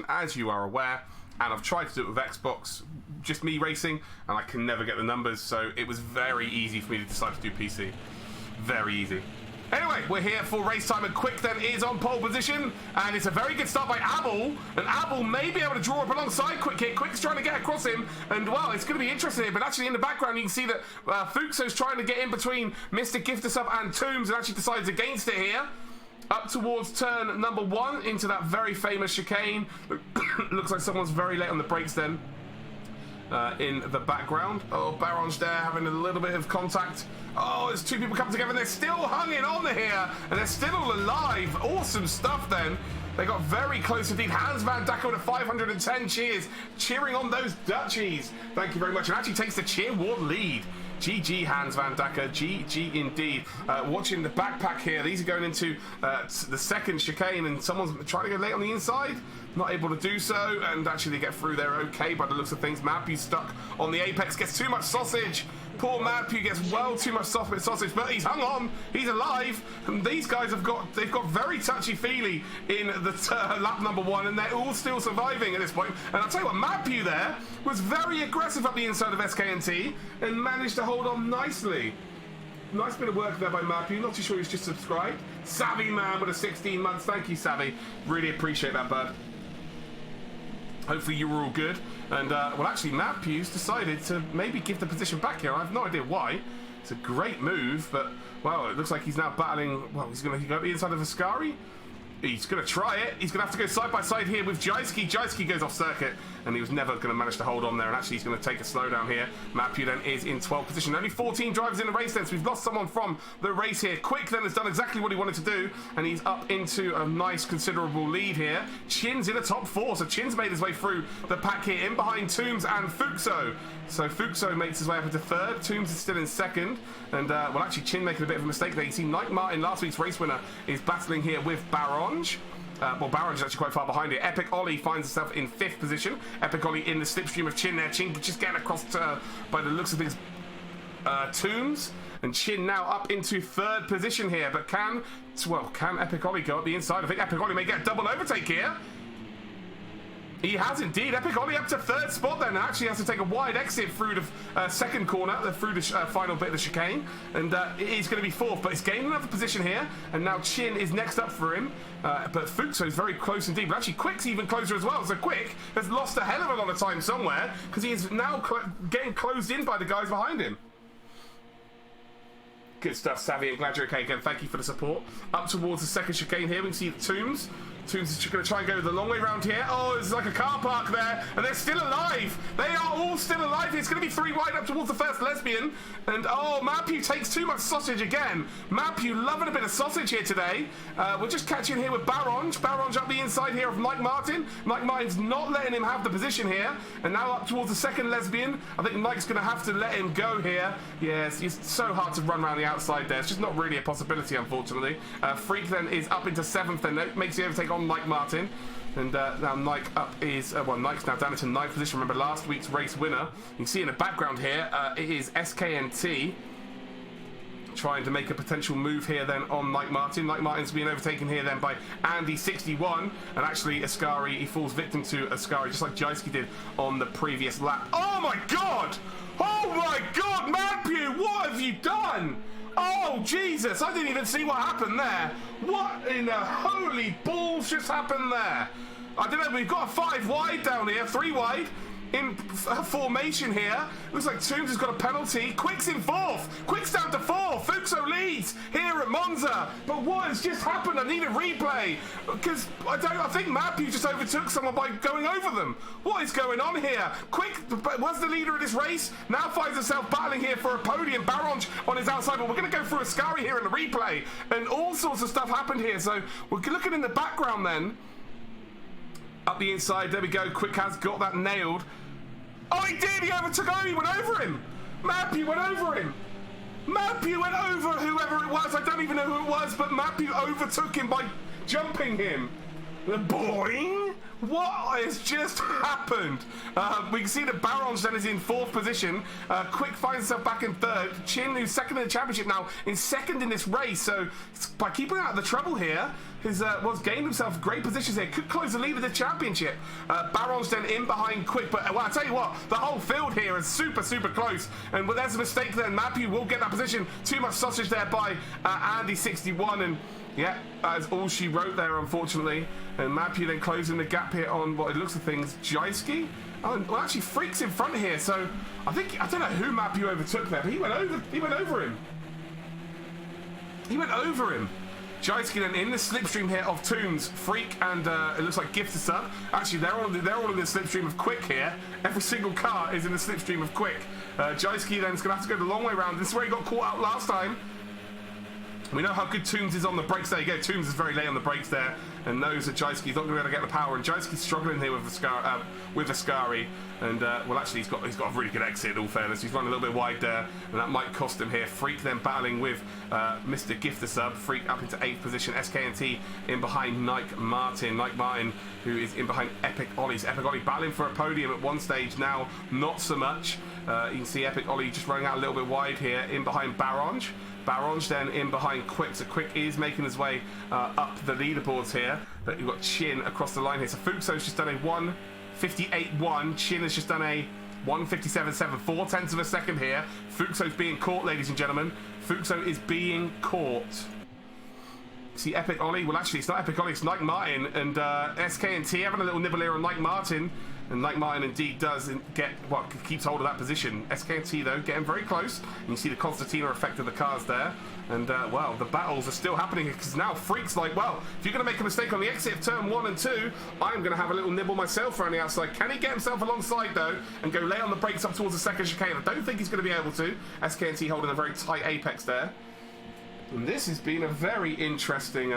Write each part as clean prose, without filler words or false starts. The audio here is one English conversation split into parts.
as you are aware, and I've tried to do it with Xbox, just me racing, and I can never get the numbers, so it was very easy for me to decide to do PC. Very easy. Anyway, we're here for race time, and Quick then is on pole position, and it's a very good start by Abel, and Abel may be able to draw up alongside Quick here. Quick's trying to get across him, and well, it's going to be interesting here, but actually in the background you can see that FuXo's trying to get in between Mr. Giftersub and Toombs, and actually decides against it here. Up towards turn number 1 into that very famous chicane. Looks like someone's very late on the brakes then. In the background. Oh, Baron's there having a little bit of contact. Oh, there's 2 people coming together and they're still hanging on here and they're still all alive. Awesome stuff then. They got very close indeed. Hans van Dacker with a 510 cheers, cheering on those Dutchies. Thank you very much. And actually takes the cheer ward lead. GG Hans van Dacker, GG indeed. Watching the backpack here, these are going into the second chicane and someone's trying to go late on the inside, not able to do so, and actually they get through there okay by the looks of things. Matthew stuck on the apex, gets too much sausage. Poor Matthew gets well too much sausage, but he's hung on, he's alive, and these guys they've got very touchy-feely in the lap number 1, and they're all still surviving at this point. And I'll tell you what, Matthew there was very aggressive up the inside of SKNT and managed to hold on nicely. Nice bit of work there by Matthew. Not too sure he's just subscribed. Savvy man with a 16 months. Thank you, Savvy. Really appreciate that, bud. Hopefully you were all good. And, well, actually, Matthew's decided to maybe give the position back here. I have no idea why. It's a great move, but, well, it looks like he's now battling... Well, he's going to go up the inside of Ascari. He's going to try it. He's going to have to go side by side here with Jaiski. Jaiski goes off circuit, and he was never going to manage to hold on there. And actually, he's going to take a slowdown here. Matthew then is in 12th position. Only 14 drivers in the race then, so we've lost someone from the race here. Quick then has done exactly what he wanted to do, and he's up into a nice, considerable lead here. Chin's in the top 4, so Chin's made his way through the pack here, in behind Toombs and FuXo. So FuXo makes his way up into 3rd. Toombs is still in 2nd. And, well, actually, Chin making a bit of a mistake there. You see Nike Martin, last week's race winner, is battling here with Baronge. Well, Baronge is actually quite far behind it. Epic Ollie finds himself in 5th position. Epic Ollie in the slipstream of Chin there. Chin just getting across by the looks of things, Toombs. And Chin now up into 3rd position here. But can Epic Ollie go up the inside? I think Epic Ollie may get a double overtake here. He has indeed. Epic Ollie up to 3rd spot then, and actually has to take a wide exit through the 2nd corner, through the final bit of the chicane, and he's going to be 4th, but he's gained another position here, and now Chin is next up for him, but FuXo is very close indeed, but actually Quick's even closer as well, so Quick has lost a hell of a lot of time somewhere, because he is now getting closed in by the guys behind him. Good stuff, Savvy. I'm glad you're okay again. Thank you for the support. Up towards the 2nd chicane here, we can see the Toombs. Toombs is going to try and go the long way around here. Oh, there's like a car park there, and they're still alive. They are all still alive. It's going to be 3 wide up towards the 1st lesbian. And, oh, Matthew takes too much sausage again. Matthew loving a bit of sausage here today. We're just catching here with Baronge. Baronge up the inside here of Mike Martin. Mike Martin's not letting him have the position here. And now up towards the 2nd lesbian. I think Mike's going to have to let him go here. Yes, it's so hard to run around the outside there. It's just not really a possibility, unfortunately. Freak then is up into 7th, then makes the overtake on Mike Martin. And now Nike up is, well, Nike's now down into 9th position. Remember last week's race winner. You can see in the background here, it is SKNT trying to make a potential move here then on Nike Martin. Nike Martin's being overtaken here then by Andy61. And actually, Ascari, he falls victim to Ascari, just like Jaiski did on the previous lap. Oh my God! Oh my God, Matthew, what have you done? Oh, Jesus, I didn't even see what happened there. What in the holy balls just happened there? I don't know, we've got a 5 wide down here, 3 wide in formation here. Looks like Toombs has got a penalty. Quick's in 4th. Quick's down to 4th. FuXo leads here at Monza. But what has just happened? I need a replay because I think Matthew just overtook someone by going over them. What is going on here? Quick was the leader of this race. Now finds himself battling here for a podium. Baronge on his outside. But we're going to go through Ascari here in the replay. And all sorts of stuff happened here. So we're looking in the background then. Up the inside, there we go. Quick has got that nailed. Oh, he did! He overtook him! He went over him! Matthew went over him! Matthew went over whoever it was. I don't even know who it was, but Matthew overtook him by jumping him. The boing! What has just happened? We can see that Baronj then is in 4th position. Quick finds himself back in 3rd. Chin, who's 2nd in the championship now, in 2nd in this race. So by keeping out of the trouble here, has gained himself great positions here. Could close the lead of the championship. Baronj then in behind Quick. But well, I tell you what, the whole field here is super, super close. And there's a mistake there. Mapu will get that position. Too much sausage there by Andy61. And yeah, that is all she wrote there, unfortunately. And Mapu then closing the gap here on what it looks of things. Jaiski? Oh, well, actually, Freak's in front here. So I don't know who Mapu overtook there, but he went over him. He went over him. Jaiski then in the slipstream here of Tombs, Freak, and it looks like Gift to Sub. Actually, they're all in the slipstream of Quick here. Every single car is in the slipstream of Quick. Jaiski then is going to have to go the long way around. This is where he got caught out last time. We know how good Tombs is on the brakes. There you go. Tombs is very late on the brakes there and knows that Jaiski's not going to be able to get the power. And Jaiski's struggling here with Ascari. And, well, actually, he's got a really good exit, in all fairness. He's running a little bit wide there, and that might cost him here. Freak then battling with Mr. Gifter Sub. Freak up into 8th position. SKNT in behind Nike Martin. Nike Martin, who is in behind Epic Ollie. So Epic Ollie battling for a podium at one stage now, not so much. You can see Epic Ollie just running out a little bit wide here, in behind Baronj. Baronj then in behind Quick, so Quick is making his way up the leaderboards here. But you've got Chin across the line here. So FuXo's just done a 1:58.1. Chin has just done a 1:57.7. 4/10 of a second here. FuXo's being caught, ladies and gentlemen. FuXo is being caught. See Epic Ollie? Well, actually, it's not Epic Ollie, it's Nike Martin. And SKNT having a little nibble here on Nike Martin. And Nike Martin indeed does keeps hold of that position. SKNT, though, getting very close. And you see the Constantina effect of the cars there. And, well, the battles are still happening because now Freak's like, well, if you're going to make a mistake on the exit of turn 1 and 2, I'm going to have a little nibble myself around the outside. Can he get himself alongside, though, and go lay on the brakes up towards the 2nd chicane? I don't think he's going to be able to. SKNT holding a very tight apex there. And this has been a very interesting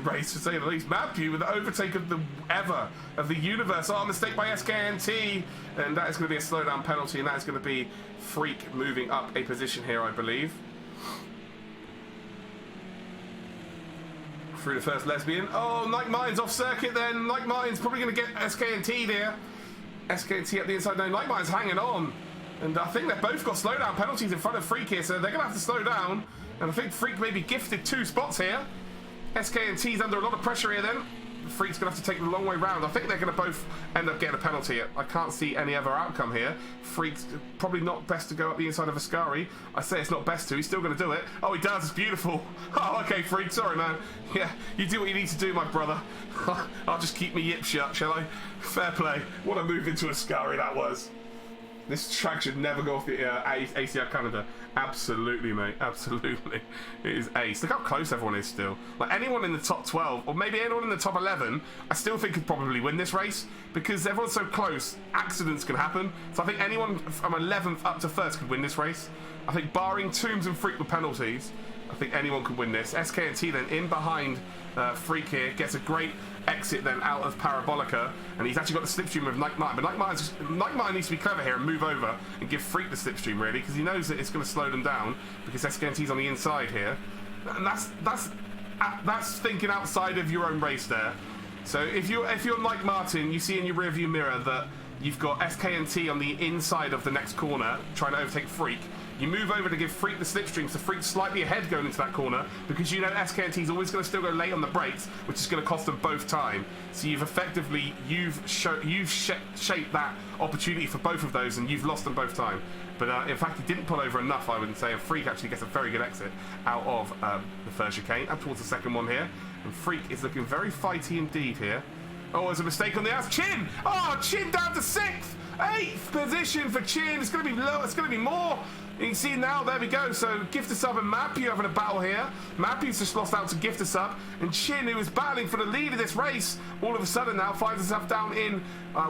race, to say the least. Mapu with the overtake of the universe. Oh, mistake by SKNT, and that is going to be a slowdown penalty, and that is going to be Freak moving up a position here, I believe. Through the first lesbian. Oh, Nike Martin's off circuit then. Nike Martin's probably going to get SKNT there. SKNT up the inside. No, Nike Martin's hanging on, and I think they've both got slowdown penalties in front of Freak here, so they're going to have to slow down. And I think Freak may be gifted 2 spots here. SKNT's under a lot of pressure here then. Freak's going to have to take the long way round. I think they're going to both end up getting a penalty. I can't see any other outcome here. Freak's probably not best to go up the inside of Ascari. I say it's not best to. He's still going to do it. Oh, he does. It's beautiful. Oh, okay, Freak. Sorry, man. Yeah, you do what you need to do, my brother. I'll just keep my yip shut, shall I? Fair play. What a move into Ascari that was. This track should never go off the ACR Canada. Absolutely, mate. Absolutely. It is ace. Look how close everyone is still. Like, anyone in the top 12, or maybe anyone in the top 11, I still think could probably win this race. Because everyone's so close, accidents can happen. So I think anyone from 11th up to 1st could win this race. I think barring Tombs and Freak with penalties, I think anyone could win this. SKNT then in behind Freak here, gets a great exit then out of Parabolica, and he's actually got the slipstream of Nike Martin. But Nike Martin needs to be clever here and move over and give Freak the slipstream, really, because he knows that it's going to slow them down because SKNT's on the inside here, and that's thinking outside of your own race there. So if you're Nike Martin, you see in your rearview mirror that you've got SKNT on the inside of the next corner trying to overtake Freak. You move over to give Freak the slipstream, so Freak's slightly ahead going into that corner because you know SKNT's always going to still go late on the brakes, which is going to cost them both time. So you've effectively shaped that opportunity for both of those, and you've lost them both time. But in fact, he didn't pull over enough, I wouldn't say. And Freak actually gets a very good exit out of the 1st chicane, up towards the 2nd one here. And Freak is looking very fighty indeed here. Oh, there's a mistake on the outs. Chin! Oh, Chin down to 6th! 8th position for Chin. It's going to be low. It's going to be more. You can see now, there we go. So Gifter Sub and Mapu having a battle here. Mapu's just lost out to Gifter Sub. And Chin, who was battling for the lead of this race, all of a sudden now finds himself down in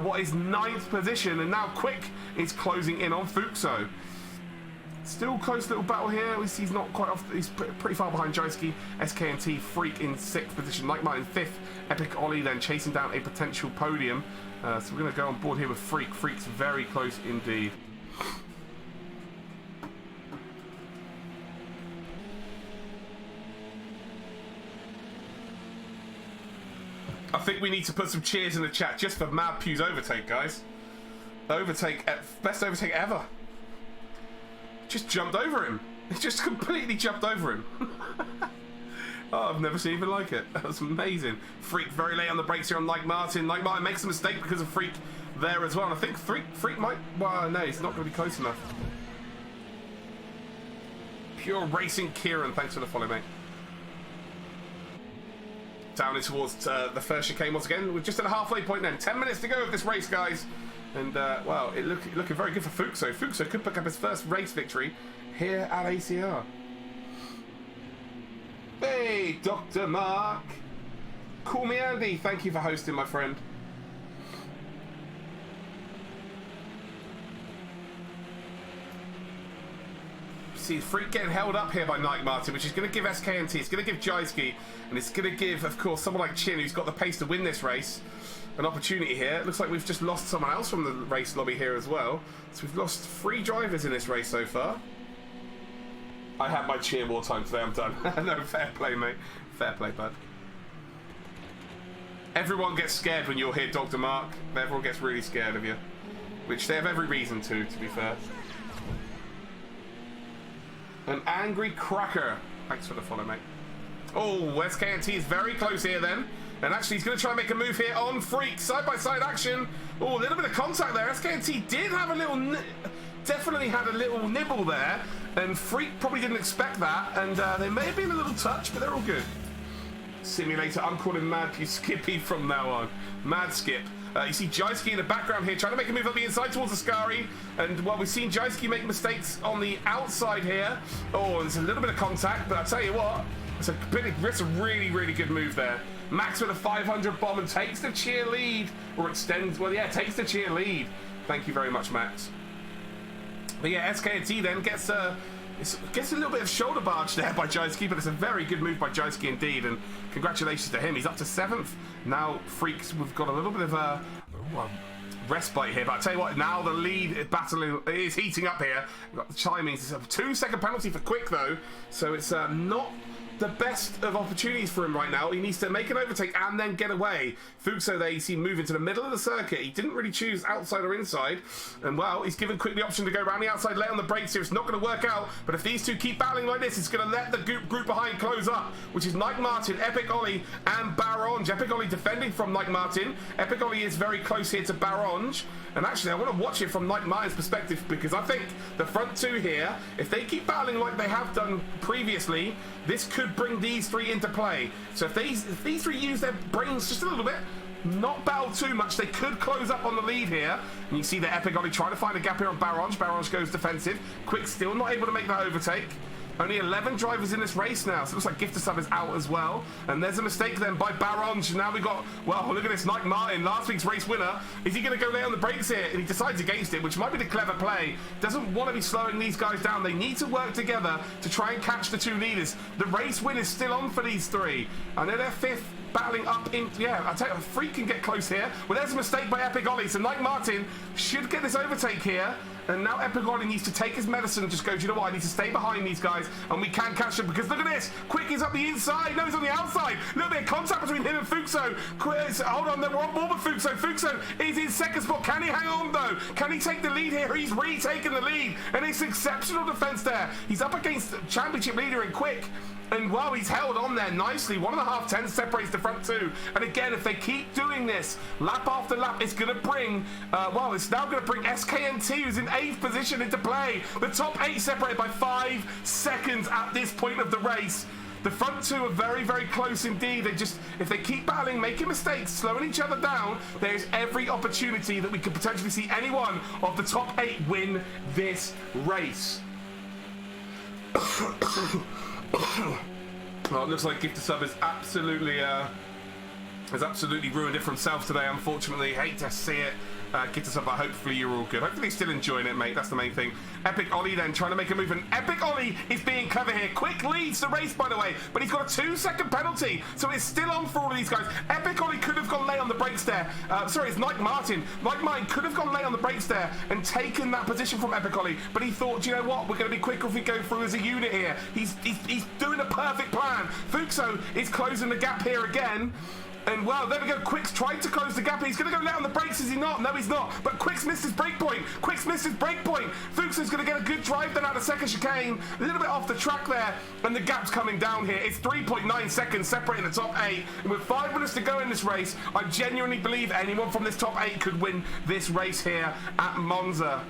what is 9th position. And now Quick is closing in on FuXo. Still close little battle here. We see he's not quite off. He's pretty far behind Jaiski. SKNT Freak in 6th position. Nike Martin 5th. Epic Ollie then chasing down a potential podium. So we're going to go on board here with Freak. Freak's very close indeed. I think we need to put some cheers in the chat just for Mad Pew's overtake, guys. Overtake, best overtake ever. Just jumped over him. He just completely jumped over him. Oh, I've never seen anything like it. That was amazing. Freak very late on the brakes here on Nike Martin. Nike Martin makes a mistake because of Freak there as well. And I think Freak might... Well, no, he's not going to be close enough. Pure Racing Kieran, thanks for the follow, mate. Down in towards the first chicane once again. We're just at a halfway point then. 10 minutes to go of this race, guys. And, well, looking very good for FuXo. FuXo could pick up his first race victory here at ACR. Hey, Dr. Mark. Call me Andy. Thank you for hosting, my friend. See, Freak getting held up here by Nike Martin, which is going to give SKNT, it's going to give Jaiski, and it's going to give, of course, someone like Chin, who's got the pace to win this race, an opportunity here. It looks like we've just lost someone else from the race lobby here as well. So we've lost 3 drivers in this race so far. I had my cheer more time today, I'm done. No, fair play, mate. Fair play, bud. Everyone gets scared when you're here, Dr. Mark. Everyone gets really scared of you. Which they have every reason to be fair. An angry cracker. Thanks for the follow, mate. Oh, SKNT is very close here then. And actually, he's going to try and make a move here on Freak. Side-by-side action. Oh, a little bit of contact there. SKNT did have a little... Definitely had a little nibble there. And Freak probably didn't expect that. And they may have been a little touch, but they're all good. Simulator, I'm calling Mad Pew Skippy from now on. Mad Skip. You see Jaiski in the background here, trying to make a move up the inside towards Ascari. And, well, we've seen Jaiski make mistakes on the outside here. Oh, there's a little bit of contact, but I'll tell you what, it's a really, really good move there. Max with a 500 bomb and takes the cheer lead. Or extends, well, yeah, takes the cheer lead. Thank you very much, Max. But, yeah, SKT then gets a little bit of shoulder barge there by Jaiski, but it's a very good move by Jaiski indeed, and congratulations to him. He's up to 7th. Now, Freaks, we've got a little bit of a respite here, but I tell you what, now the lead battle is heating up here. We've got the timings. It's a 2-second penalty for Quick, though, so it's not the best of opportunities for him right now. He needs to make an overtake and then get away. FuXo there, you see, move into the middle of the circuit. He didn't really choose outside or inside. And, well, he's given Quick the option to go around the outside, late on the brakes here. It's not going to work out. But if these two keep battling like this, it's going to let the group behind close up, which is Nike Martin, Epic Ollie, and Baronge. Epic Ollie defending from Nike Martin. Epic Ollie is very close here to Baronge. And actually, I want to watch it from Nike Martin's perspective, because I think the front two here, if they keep battling like they have done previously, this could bring these 3 into play. So if these 3 use their brains just a little bit, not battle too much, they could close up on the lead here. And you see the Epic Ollie trying to find a gap here on Baronge. Baronge goes defensive. Quick still not able to make that overtake. Only 11 drivers in this race now, so it looks like Gifter Sub is out as well. And there's a mistake then by Baronge. Now we got, well, look at this, Nike Martin, last week's race winner. Is he going to go lay on the brakes here? And he decides against it, which might be the clever play. Doesn't want to be slowing these guys down. They need to work together to try and catch the 2 leaders. The race win is still on for these 3. I know they're 5th. Battling up in, yeah, I tell you, Freak can get close here. Well, there's a mistake by Epic Ollie, so Nike Martin should get this overtake here. And now Epic Ollie needs to take his medicine and just go, do you know what, I need to stay behind these guys, and we can catch them, because look at this, Quick is up the inside, no, he's on the outside, a little bit of contact between him and FuXo. Hold on, we're on board with FuXo. FuXo is in 2nd spot. Can he hang on, though? Can he take the lead here? He's retaken the lead, and it's exceptional defense there. He's up against the championship leader in Quick. And, wow, he's held on there nicely. 1.5 tenths separates the front 2. And again, if they keep doing this, lap after lap, it's going to bring, well, it's now going to bring SKNT, who's in 8th position, into play. The top 8 separated by 5 seconds at this point of the race. The front 2 are very, very close indeed. They just, if they keep battling, making mistakes, slowing each other down, there's every opportunity that we could potentially see any one of the top 8 win this race. Well, it looks like Gifter Sub has absolutely ruined it for himself today, unfortunately. Hate to see it. Gifter Sub, but hopefully you're all good. Hopefully you're still enjoying it, mate. That's the main thing. Epic Ollie then trying to make a move, and Epic Ollie is being clever here. Quick leads the race, by the way, but he's got a 2-second penalty, so it's still on for all of these guys. Epic Ollie could have gone late on the brakes there. Sorry, it's Nike Martin. Nike Martin could have gone late on the brakes there and taken that position from Epic Ollie, but he thought, do you know what, we're going to be quicker if we go through as a unit here. He's doing a perfect plan. FuXo is closing the gap here again. And well, there we go. Quick's tried to close the gap. He's going to go let on the brakes, is he not? No, he's not. But Quick's missed his brake point. Quick's missed his brake point. FuXo's going to get a good drive then out of second chicane. A little bit off the track there. And the gap's coming down here. It's 3.9 seconds separating the top 8. And with 5 minutes to go in this race, I genuinely believe anyone from this top 8 could win this race here at Monza.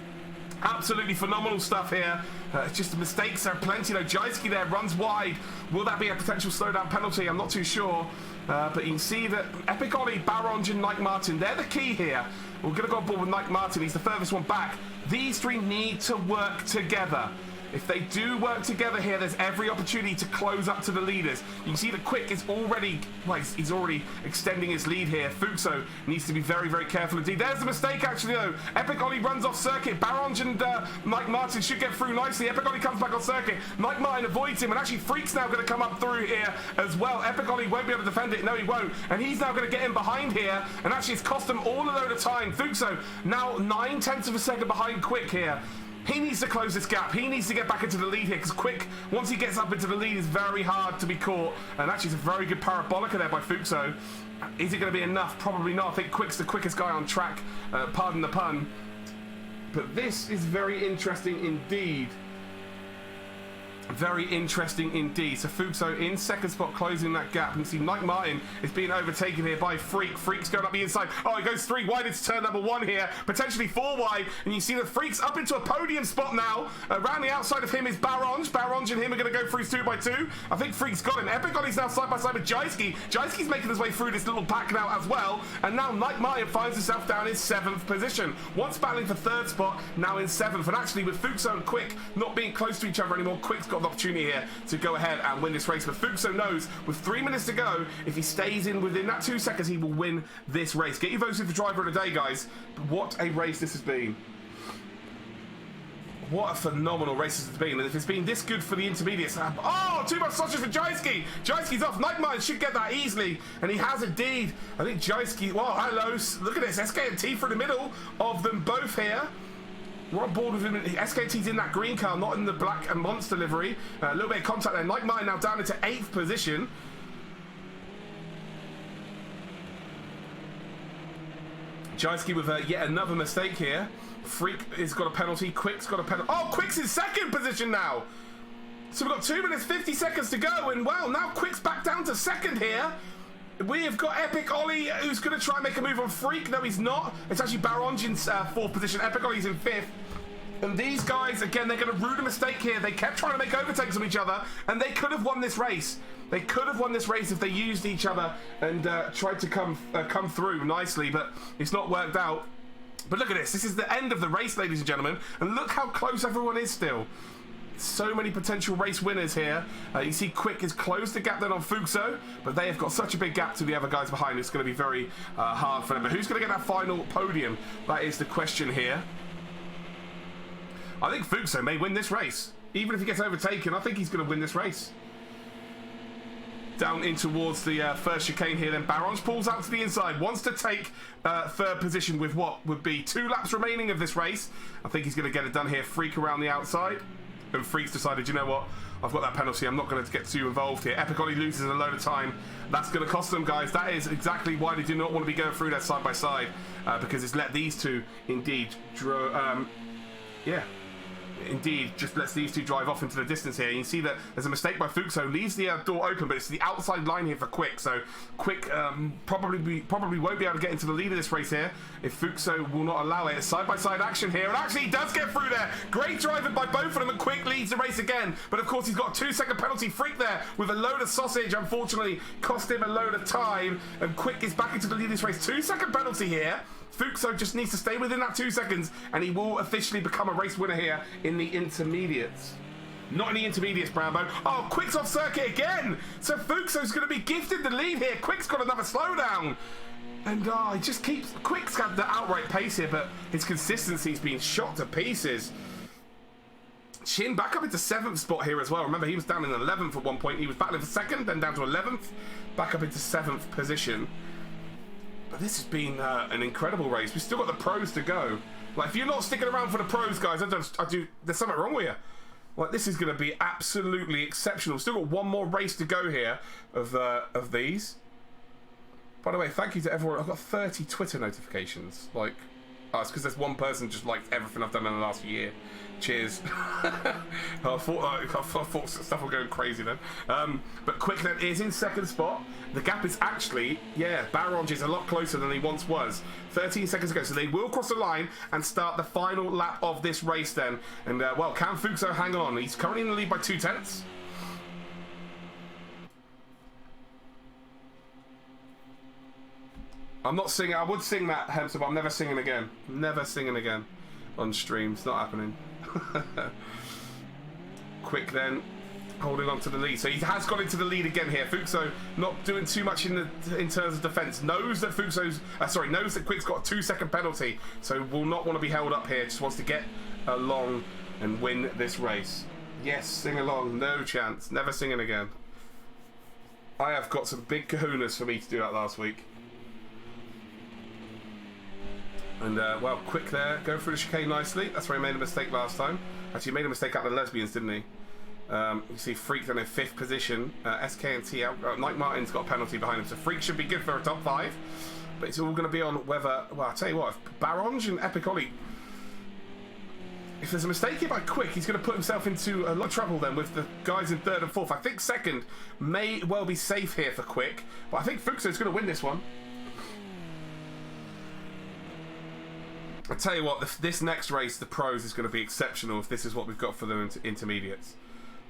Absolutely phenomenal stuff here. It's just mistakes are plenty. You know, Jajski there runs wide. Will that be a potential slowdown penalty? I'm not too sure. But you can see that Epic Ollie, Baronj and Nike Martin, they're the key here. We're going to go on board with Nike Martin. He's the furthest one back. These three need to work together. If they do work together here, there's every opportunity to close up to the leaders. You can see that Quick is already, well, he's already extending his lead here. FuXo needs to be very, very careful indeed. There's the mistake, actually, though. Epic Ollie runs off circuit. Baronj and Nike Martin should get through nicely. Epic Ollie comes back on circuit. Nike Martin avoids him, and actually Freak's now going to come up through here as well. Epic Ollie won't be able to defend it. No, he won't. And he's now going to get in behind here, and actually it's cost him all a load of time. FuXo now 9/10 of a second behind Quick here. He needs to close this gap. He needs to get back into the lead here, because Quick, once he gets up into the lead, is very hard to be caught. And actually, it's a very good parabolica there by FuXo. Is it going to be enough? Probably not. I think Quick's the quickest guy on track. Pardon the pun. But this is very interesting indeed. Very interesting indeed. So FuXo in second spot, closing that gap. And see Nike Martin is being overtaken here by Freak. Freak's going up the inside. Oh, he goes 3 wide into turn number 1 here. Potentially 4 wide. And you see the Freak's up into a podium spot now. Around the outside of him is Baronj. Baronj and him are going to go through 2 by 2. I think Freak's got him. Epic Ollie's now side by side with Jajski. Jajski's making his way through this little pack now as well. And now Nike Martin finds himself down in 7th position. Once battling for 3rd spot, now in 7th. And actually with FuXo and Quick not being close to each other anymore, Quick's got an opportunity here to go ahead and win this race. But FuXo knows with 3 minutes to go, if he stays in within that 2 seconds, he will win this race. Get your votes for the driver of the day, guys. What a race this has been. What a phenomenal race this has been. And if it's been this good for the intermediates, oh, too much sausage for Jajski. Jajski's off. Nike Martin should get that easily, and he has indeed. I think Jajski, well, hello, look at this, SK&T for the middle of them both here. We're on board with him. SKT's in that green car, not in the black and monster livery. A little bit of contact there. Nike Martin now down into 8th position. Jajski with yet another mistake here. Freak has got a penalty. Quick's got a penalty. Oh, Quick's in 2nd position now. So we've got 2 minutes 50 seconds to go, and well, now Quick's back down to 2nd here. We have got Epic Ollie, who's going to try and make a move on Freak. No, he's not. It's actually Baronj in 4th position. Epic Ollie's in 5th. And these guys, again, they're going to rue a mistake here. They kept trying to make overtakes on each other, and they could have won this race. They could have won this race if they used each other and tried to come through nicely, but it's not worked out. But look at this. This is the end of the race, ladies and gentlemen. And look how close everyone is still. So many potential race winners here. You see Quick has closed the gap then on FuXo, but they have got such a big gap to the other guys behind. It's going to be very hard for them. But who's going to get that final podium? That is the question here. I think FuXo may win this race. Even if he gets overtaken, I think he's going to win this race. Down in towards the first chicane here, then Baronj pulls out to the inside, wants to take 3rd position with what would be 2 laps remaining of this race. I think he's going to get it done here. Freak around the outside. And Freak's decided, you know what, I've got that penalty, I'm not going to get too involved here. Epic Ollie loses a load of time. That's going to cost them, guys. That is exactly why they do not want to be going through that side by side, because it's let these two indeed just lets these two drive off into the distance here. You can see that there's a mistake by FuXo, leaves the door open, but it's the outside line here for Quick. So Quick probably won't be able to get into the lead of this race here if FuXo will not allow it. Side-by-side action here, and actually he does get through there. Great driving by both of them, and Quick leads the race again. But of course he's got a 2-second penalty. Freak there with a load of sausage, unfortunately cost him a load of time, and Quick is back into the lead of this race. 2-second penalty here. FuXo just needs to stay within that 2 seconds, and he will officially become a race winner here in the intermediates. Not in the intermediates, Brambo. Oh, Quick's off circuit again! So FuXo's going to be gifted the lead here. Quick's got another slowdown. And he just keeps... Quick's got the outright pace here, but his consistency's been shot to pieces. Shin back up into 7th spot here as well. Remember, he was down in 11th at one point. He was battling for 2nd, then down to 11th. Back up into 7th position. But this has been an incredible race. We've still got the pros to go. Like, if you're not sticking around for the pros, guys, there's something wrong with you. Like, this is going to be absolutely exceptional. Still got one more race to go here of these. By the way, thank you to everyone. I've got 30 Twitter notifications. Like, oh, it's because there's one person just liked everything I've done in the last year. Cheers. I thought stuff was going crazy then. But Quick then is in second spot. The gap is actually, yeah, Baronj is a lot closer than he once was. 13 seconds ago. So they will cross the line and start the final lap of this race then. And, well, can FuXo hang on? He's currently in the lead by 2/10. I'm not singing. I would sing that, Hemster, but I'm never singing again. Never singing again on stream. It's not happening. Quick then, holding on to the lead. So he has got into the lead again here. FuXo not doing too much in terms of defence. Knows that knows that Quick's got a 2-second penalty. So will not want to be held up here. Just wants to get along and win this race. Yes, sing along. No chance. Never singing again. I have got some big kahunas for me to do that last week. And, well, Quick there, going through the chicane nicely. That's where he made a mistake last time. Actually, he made a mistake out of the lesbians, didn't he? You see Freak then in 5th position. SK&T out. Nike Martin's got a penalty behind him, so Freak should be good for a top 5. But it's all going to be on whether... Well, I'll tell you what, if Baronj and Epic Ollie... If there's a mistake here by Quick, he's going to put himself into a lot of trouble then with the guys in 3rd and 4th. I think 2nd may well be safe here for Quick. But I think FuXo's going to win this one. I tell you what, this next race, the pros, is going to be exceptional if this is what we've got for the intermediates.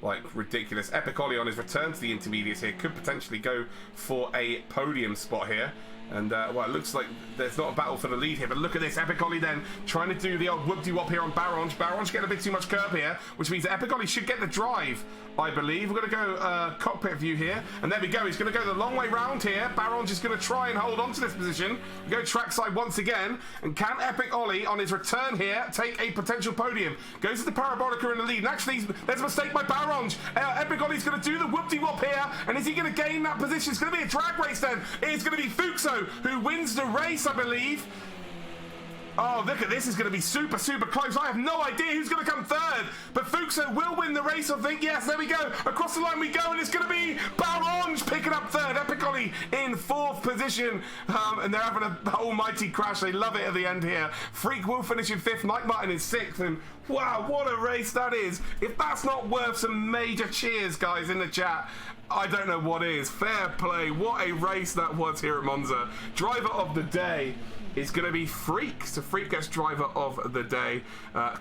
Like, ridiculous. Epic Ollie on his return to the intermediates here could potentially go for a podium spot here. And, well, it looks like there's not a battle for the lead here, but look at this. Epic Ollie then trying to do the old whoop-de-wop here on Baronj. Baronj getting a bit too much curb here, which means that Epic Ollie should get the drive, I believe. We're going to go cockpit view here, and there we go. He's going to go the long way round here. Baronj is going to try and hold on to this position. We go trackside once again, and can Epic Ollie, on his return here, take a potential podium? Goes to the Parabolica in the lead, and actually, there's a mistake by Baronj. Epic Ollie's going to do the whoop-de-wop here, and is he going to gain that position? It's going to be a drag race then. It's going to be FuXo who wins the race, I believe. Oh, look at this. Is going to be super, super close. I have no idea who's going to come 3rd, but FuXo will win the race, I think. Yes, there we go. Across the line we go, and it's going to be Baronj picking up 3rd. Epic Ollie in 4th position, and they're having an almighty crash. They love it at the end here. Freak will finish in 5th. Nike Martin in 6th, and wow, what a race that is. If that's not worth some major cheers, guys, in the chat, I don't know what is. Fair play. What a race that was here at Monza. Driver of the day is going to be Freak. So Freak gets driver of the day.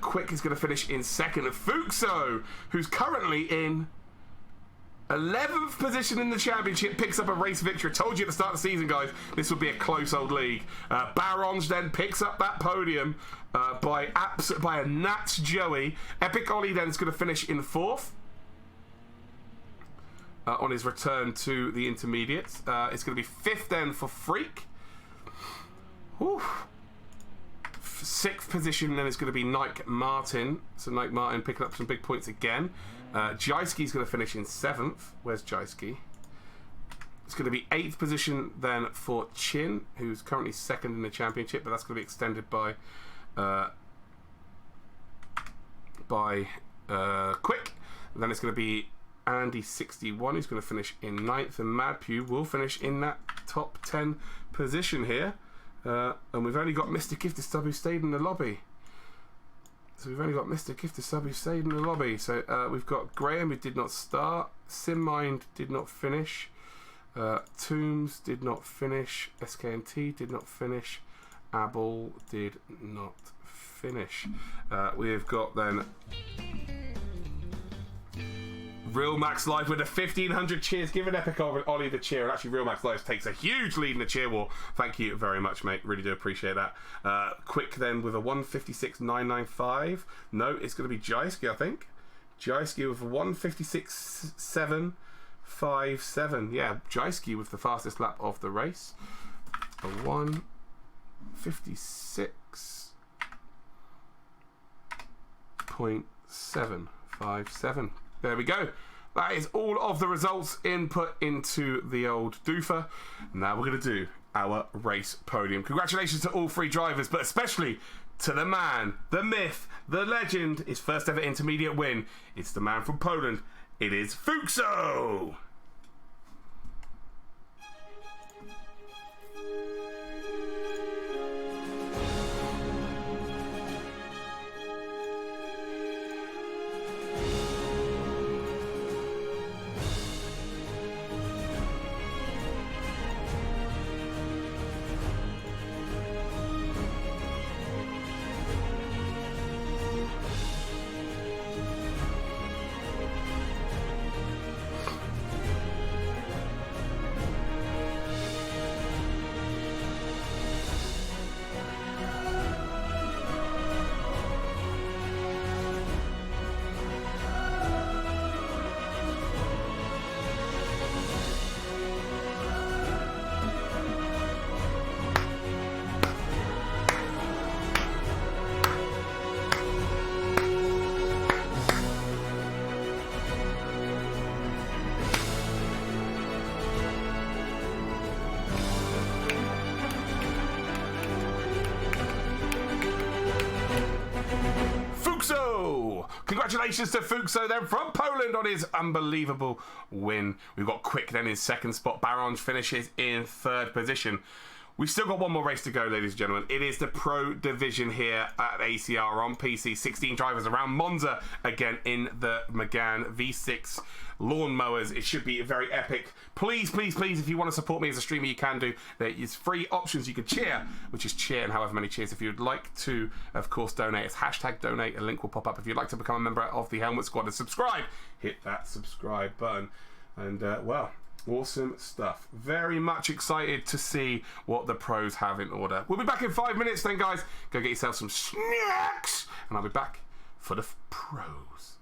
Quick is going to finish in 2nd. And FuXo, who's currently in 11th position in the championship, picks up a race victory. Told you at the start of the season, guys, this would be a close old league. Baronj then picks up that podium by a Nats Joey. Epic Ollie then is going to finish in 4th. On his return to the intermediates. It's going to be 5th then for Freak. Whew. 6th position then is going to be Nike Martin. So Nike Martin picking up some big points again. Jaiski's going to finish in 7th. Where's Jaiski? It's going to be 8th position then for Chin, who's currently 2nd in the championship, but that's going to be extended by Quick. And then it's going to be Andy61, who's going to finish in 9th, and Madpew will finish in that top 10 position here. And we've only got Mr. Gifted Sub who stayed in the lobby. So we've only got Mr. Gifted Sub who stayed in the lobby. So we've got Graham, who did not start. Simmind did not finish. Tombs did not finish. SKNT did not finish. Abel did not finish. We've got then Real Max Live with a 1,500 cheers. Give an Epic Ollie the cheer. And actually, Real Max Live takes a huge lead in the cheer war. Thank you very much, mate. Really do appreciate that. Quick then with a 156.995. No, it's going to be Jaiski, I think. Jaiski with a 156.757. Yeah, Jaiski with the fastest lap of the race. A 156.757. There we go. That is all of the results input into the old doofer. Now we're going to do our race podium. Congratulations to all 3 drivers, but especially to the man, the myth, the legend, his first ever intermediate win. It's the man from Poland. It is FuXo! Congratulations to FuXo then from Poland on his unbelievable win. We've got Quick then in second spot. Baron finishes in third position. We've still got one more race to go, ladies and gentlemen. It is the Pro Division here at ACR on PC. 16 drivers around Monza again in the Megane V6 lawnmowers. It should be very epic. Please, please, please, if you want to support me as a streamer, you can do. There is free options. You can cheer, which is cheer and however many cheers. If you'd like to, of course, donate, it's hashtag donate. A link will pop up. If you'd like to become a member of the Helmet Squad and subscribe, hit that subscribe button. And, well, awesome stuff. Very much excited to see what the pros have in order. We'll be back in 5 minutes then, guys. Go get yourself some snacks. And I'll be back for the pros.